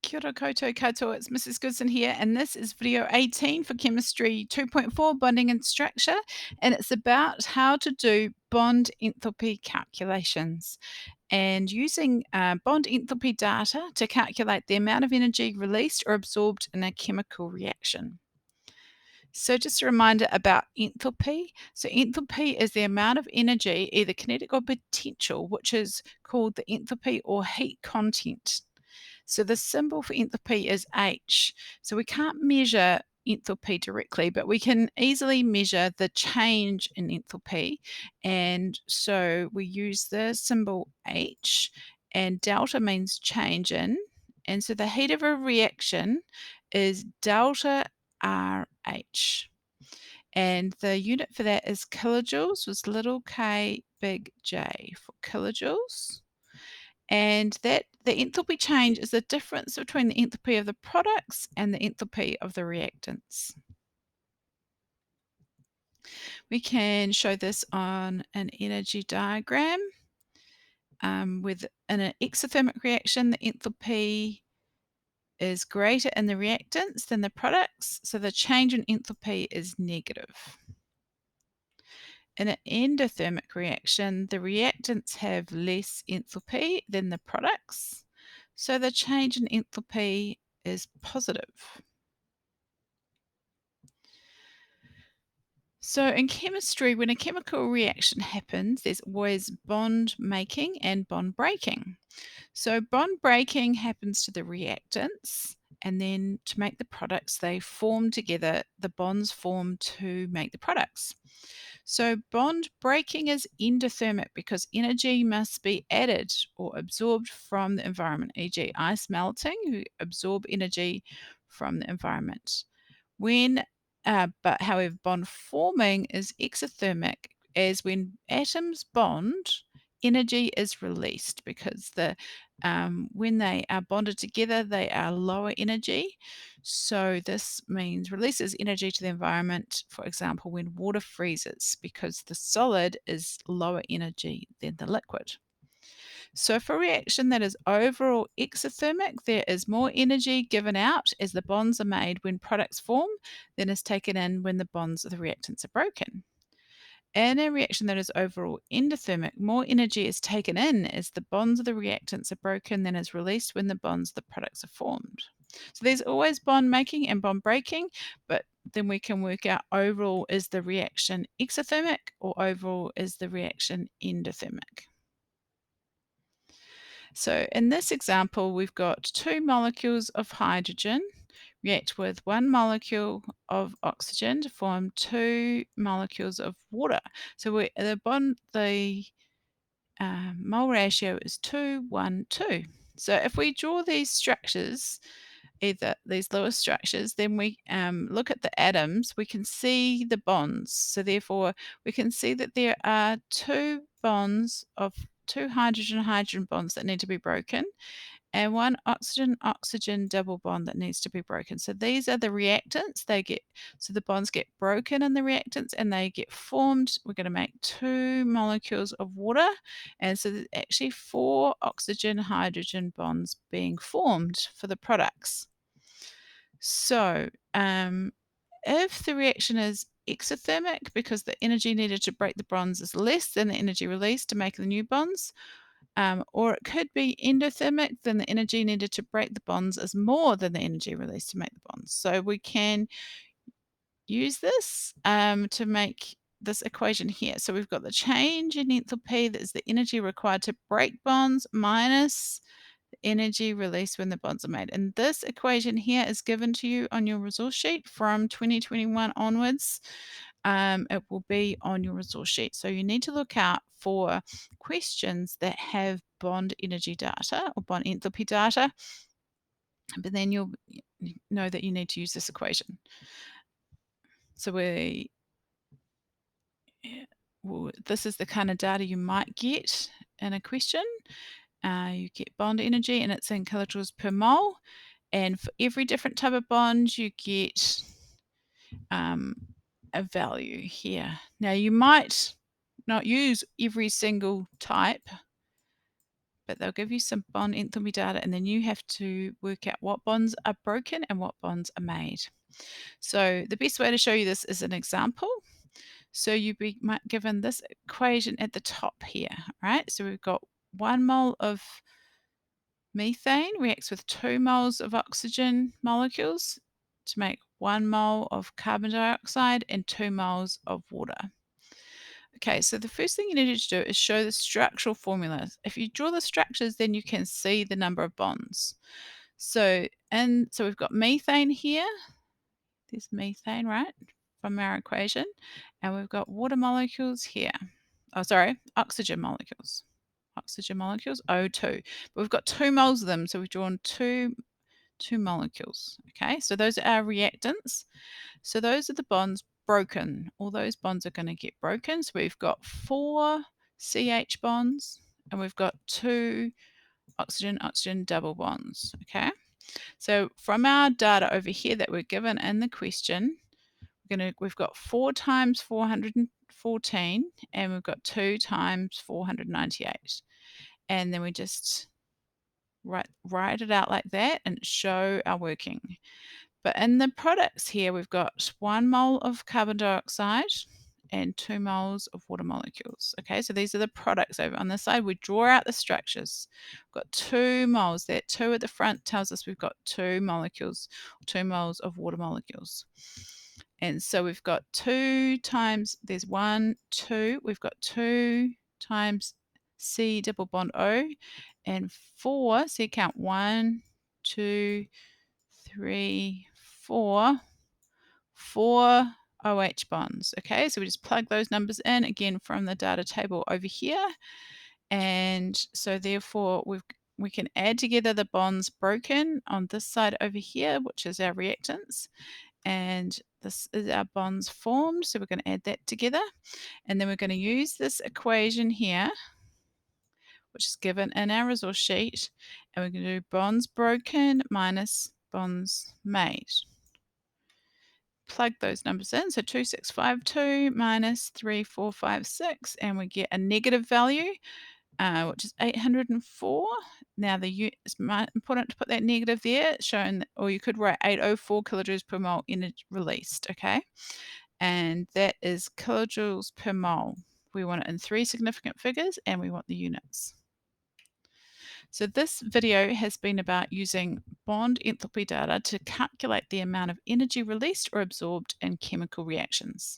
Kia ora koutou katoa, it's Mrs. Goodson here, and this is video 18 for Chemistry 2.4, Bonding and Structure, and it's about how to do bond enthalpy calculations and using bond enthalpy data to calculate the amount of energy released or absorbed in a chemical reaction. So just a reminder about enthalpy. So enthalpy is the amount of energy, either kinetic or potential, which is called the enthalpy or heat content. So the symbol for enthalpy is H. So we can't measure enthalpy directly, but we can easily measure the change in enthalpy. And so we use the symbol H, and delta means change in. And so the heat of a reaction is delta RH. And the unit for that is kilojoules with little k, big J for kilojoules. And that the enthalpy change is the difference between the enthalpy of the products and the enthalpy of the reactants. We can show this on an energy diagram. In an exothermic reaction, the enthalpy is greater in the reactants than the products, so the change in enthalpy is negative. In an endothermic reaction, the reactants have less enthalpy than the products, so the change in enthalpy is positive. So in chemistry, when a chemical reaction happens, there's always bond making and bond breaking. So bond breaking happens to the reactants, and then to make the products, they form together, the bonds form to make the products. So bond breaking is endothermic because energy must be added or absorbed from the environment, e.g. ice melting, you absorb energy from the environment. But however, bond forming is exothermic, as when atoms bond, energy is released because when they are bonded together, they are lower energy. So this means releases energy to the environment, for example, when water freezes, because the solid is lower energy than the liquid. So for a reaction that is overall exothermic, there is more energy given out as the bonds are made when products form than is taken in when the bonds of the reactants are broken. In a reaction that is overall endothermic, more energy is taken in as the bonds of the reactants are broken than is released when the bonds of the products are formed. So there's always bond making and bond breaking, but then we can work out overall is the reaction exothermic or overall is the reaction endothermic. So in this example, we've got 2 molecules of hydrogen react with 1 molecule of oxygen to form 2 molecules of water. So the mole ratio is 2, 1, 2. So if we draw these structures, either these Lewis structures, then we look at the atoms, we can see the bonds. So therefore, we can see that there are 2 bonds of 2 hydrogen-hydrogen bonds that need to be broken, and 1 oxygen-oxygen double bond that needs to be broken. So these are the reactants. So the bonds get broken in the reactants and they get formed. We're going to make 2 molecules of water, and so there's actually 4 oxygen-hydrogen bonds being formed for the products. So if the reaction is exothermic because the energy needed to break the bonds is less than the energy released to make the new bonds, or it could be endothermic, then the energy needed to break the bonds is more than the energy released to make the bonds. So we can use this to make this equation here. So we've got the change in enthalpy, that is the energy required to break bonds, minus the energy released when the bonds are made. And this equation here is given to you on your resource sheet from 2021 onwards. It will be on your resource sheet. So you need to look out for questions that have bond energy data or bond enthalpy data, but then you'll know that you need to use this equation. So this is the kind of data you might get in a question. You get bond energy and it's in kilojoules per mole. And for every different type of bond, you get a value here. Now, you might not use every single type, but they'll give you some bond enthalpy data, and then you have to work out what bonds are broken and what bonds are made. So the best way to show you this is an example. So you'd be given this equation at the top here, right? So we've got 1 mole of methane reacts with 2 moles of oxygen molecules to make 1 mole of carbon dioxide and 2 moles of water. Okay, so the first thing you need to do is show the structural formulas. If you draw the structures, then you can see the number of bonds. So we've got methane here. There's methane, right, from our equation. And we've got water molecules here. Oh, sorry, oxygen molecules. Oxygen molecules, O2. But we've got 2 moles of them, so we've drawn two molecules. Okay, so those are our reactants. So those are the bonds broken. All those bonds are going to get broken. So we've got 4 CH bonds and we've got 2 oxygen double bonds. Okay, so from our data over here that we're given in the question, we've got 4 times 414 and we've got 2 times 498, and then we just write it out like that and show our working. But in the products here, we've got 1 mole of carbon dioxide and 2 moles of water molecules. Okay, so these are the products over on this side. We draw out the structures. We've got 2 moles. That 2 at the front tells us we've got 2 molecules, 2 moles of water molecules. And so we've got 2 times, there's 1, 2, we've got 2 times C double bond O, and 4, so you count 1, 2, 3, 4, 4 OH bonds. Okay, so we just plug those numbers in again from the data table over here. And so therefore we can add together the bonds broken on this side over here, which is our reactants. And this is our bonds formed. So we're going to add that together. And then we're going to use this equation here, which is given in our resource sheet. And we're going to do bonds broken minus bonds made. Plug those numbers in. So 2652 minus 3456, and we get a negative value, which is 804. Now it's important to put that negative there, showing, or you could write 804 kilojoules per mole energy released, okay? And that is kilojoules per mole. We want it in 3 significant figures, and we want the units. So this video has been about using bond enthalpy data to calculate the amount of energy released or absorbed in chemical reactions.